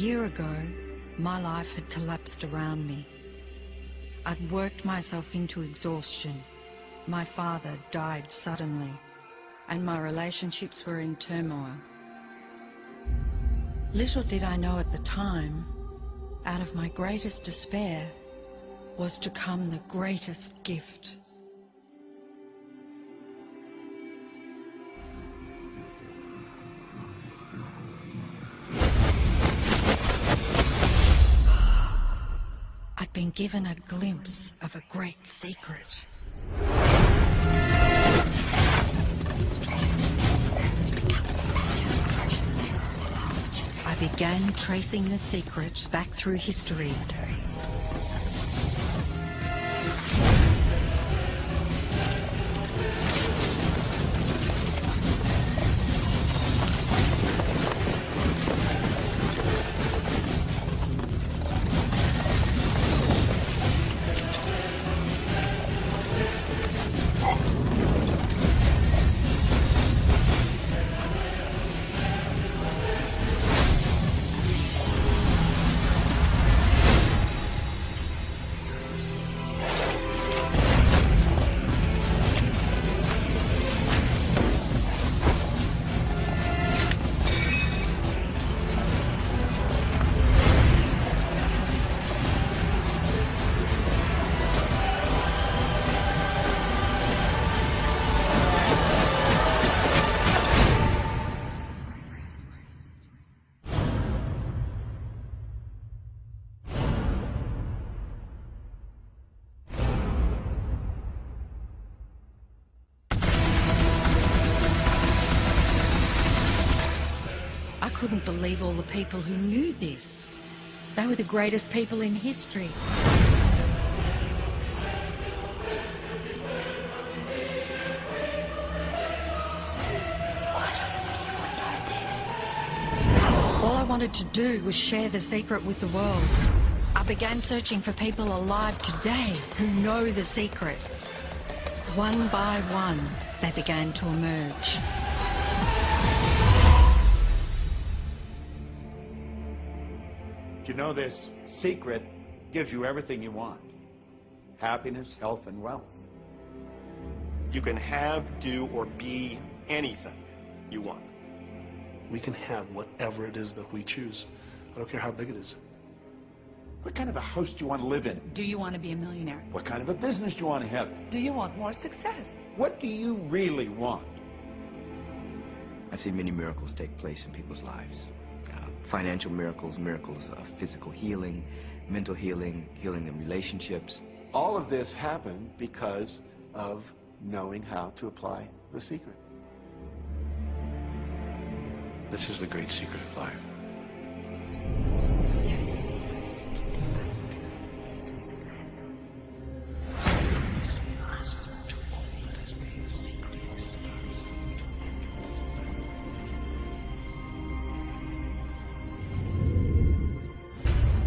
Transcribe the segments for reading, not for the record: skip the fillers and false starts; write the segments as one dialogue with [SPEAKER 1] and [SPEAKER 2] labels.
[SPEAKER 1] year ago, my life had collapsed around me. I'd worked myself into exhaustion. My father died suddenly, and my relationships were in turmoil. Little did I know at the time, out of my greatest despair was to come the greatest gift. I'd been given a glimpse of a great secret. I began tracing the secret back through history. I couldn't believe all the people who knew this. They were the greatest people in history.
[SPEAKER 2] Why doesn't anyone know this?
[SPEAKER 1] All I wanted to do was share the secret with the world. I began searching for people alive today who know the secret. One by one, they began to emerge.
[SPEAKER 3] You know, this secret gives you everything you want. Happiness, health, and wealth.
[SPEAKER 4] You can have, do, or be anything you want.
[SPEAKER 5] We can have whatever it is that we choose. I don't care how big it is.
[SPEAKER 3] What kind of a house do you want to live in?
[SPEAKER 6] Do you want to be a millionaire?
[SPEAKER 3] What kind of a business do you want to have?
[SPEAKER 6] Do you want more success?
[SPEAKER 3] What do you really want?
[SPEAKER 7] I've seen many miracles take place in people's lives. Financial miracles, miracles of physical healing, mental healing, healing in relationships.
[SPEAKER 8] All of this happened because of knowing how to apply the secret.
[SPEAKER 5] This is the great secret of life.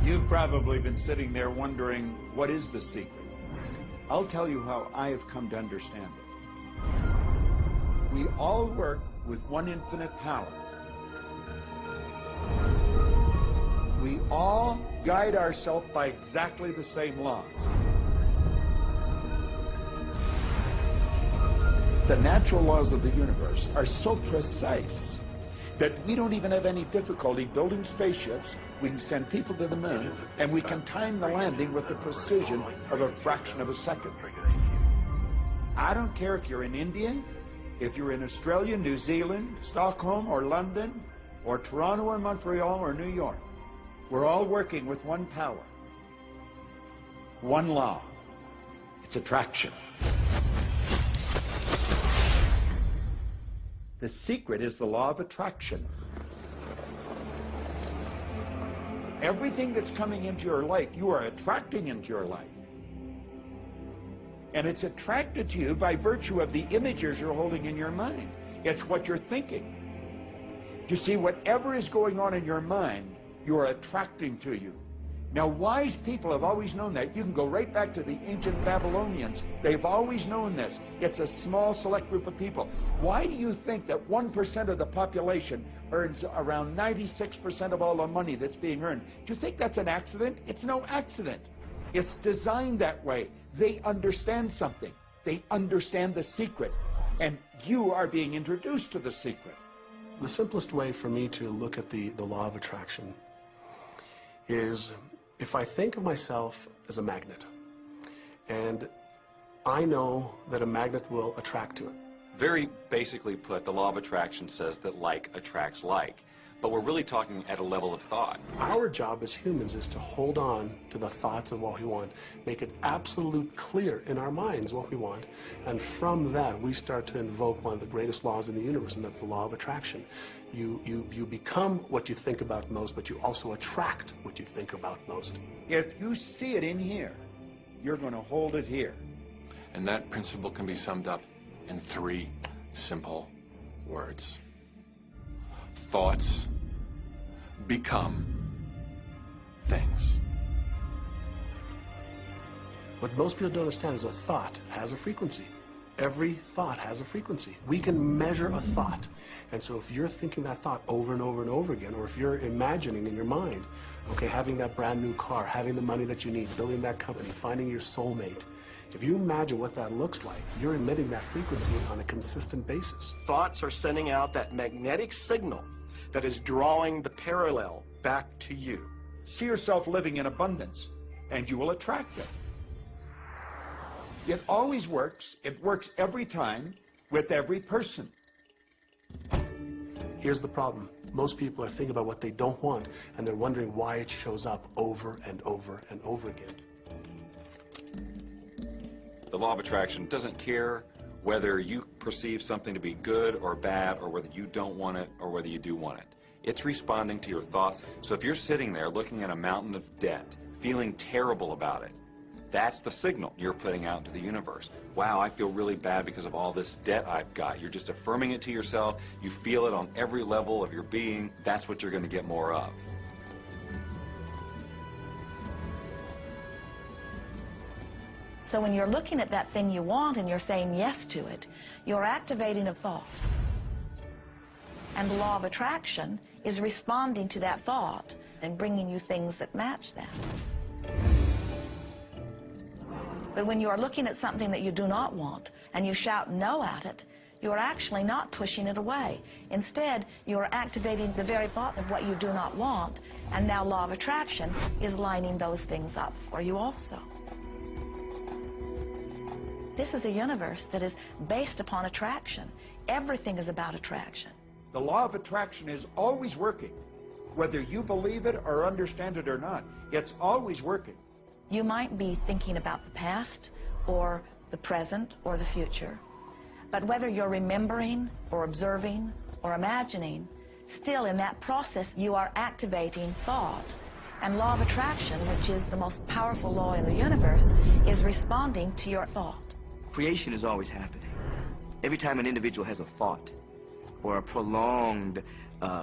[SPEAKER 3] You've probably been sitting there wondering, what is the secret? I'll tell you how I have come to understand it. We all work with one infinite power. We all guide ourselves by exactly the same laws. The natural laws of the universe are so precise that we don't even have any difficulty building spaceships. We can send people to the moon, and we can time the landing with the precision of a fraction of a second. I don't care if you're in India, if you're in Australia, New Zealand, Stockholm, or London, or Toronto, or Montreal, or New York. We're all working with one power, one law. It's attraction. The secret is the law of attraction. Everything that's coming into your life, you are attracting into your life. And it's attracted to you by virtue of the images you're holding in your mind. It's what you're thinking. You see, whatever is going on in your mind, you are attracting to you. Now, wise people have always known that. You can go right back to the ancient Babylonians. They've always known this. It's a small, select group of people. Why do you think that 1% of the population earns around 96% of all the money that's being earned? Do you think that's an accident? It's no accident. It's designed that way. They understand something. They understand the secret. And you are being introduced to the secret.
[SPEAKER 5] The simplest way for me to look at the law of attraction is if I think of myself as a magnet, and I know that a magnet will attract to it.
[SPEAKER 9] Very basically put, the law of attraction says that like attracts like. But we're really talking at a level of thought.
[SPEAKER 5] Our job as humans is to hold on to the thoughts of what we want, make it absolute clear in our minds what we want, and from that we start to invoke one of the greatest laws in the universe, and that's the law of attraction. You become what you think about most, but you also attract what you think about most.
[SPEAKER 3] If you see it in here, you're going to hold it here.
[SPEAKER 10] And that principle can be summed up in 3 simple words. Thoughts become things.
[SPEAKER 5] What most people don't understand is a thought has a frequency. Every thought has a frequency. We can measure a thought. And so if you're thinking that thought over and over and over again, or if you're imagining in your mind, okay, having that brand new car, having the money that you need, building that company, finding your soulmate, if you imagine what that looks like, you're emitting that frequency on a consistent basis.
[SPEAKER 4] Thoughts are sending out that magnetic signal that is drawing the parallel back to you.
[SPEAKER 3] See yourself living in abundance, and you will attract it. It always works. It works every time with every person.
[SPEAKER 5] Here's the problem. Most people are thinking about what they don't want, and they're wondering why it shows up over and over and over again.
[SPEAKER 9] The law of attraction doesn't care whether you perceive something to be good or bad, or whether you don't want it or whether you do want it. It's responding to your thoughts. So if you're sitting there looking at a mountain of debt, feeling terrible about it, that's the signal you're putting out into the universe. Wow, I feel really bad because of all this debt I've got. You're just affirming it to yourself. You feel it on every level of your being. That's what you're going to get more of.
[SPEAKER 2] So when you're looking at that thing you want and you're saying yes to it, you're activating a thought. And the law of attraction is responding to that thought and bringing you things that match that. But when you are looking at something that you do not want and you shout no at it, you are actually not pushing it away. Instead, you are activating the very thought of what you do not want, and now law of attraction is lining those things up for you also. This is a universe that is based upon attraction. Everything is about attraction.
[SPEAKER 3] The law of attraction is always working. Whether you believe it or understand it or not, it's always working.
[SPEAKER 2] You might be thinking about the past or the present or the future, but whether you're remembering or observing or imagining, still in that process you are activating thought. And law of attraction, which is the most powerful law in the universe, is responding to your thought.
[SPEAKER 7] Creation is always happening. Every time an individual has a thought or a prolonged,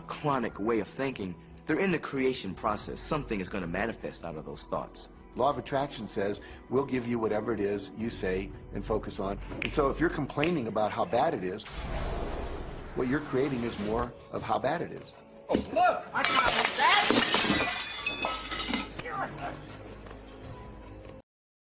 [SPEAKER 7] chronic way of thinking, they're in the creation process. Something is going to manifest out of those thoughts.
[SPEAKER 8] Law of attraction says, we'll give you whatever it is you say and focus on. And so if you're complaining about how bad it is, what you're creating is more of how bad it is.
[SPEAKER 3] Oh, look! I got that!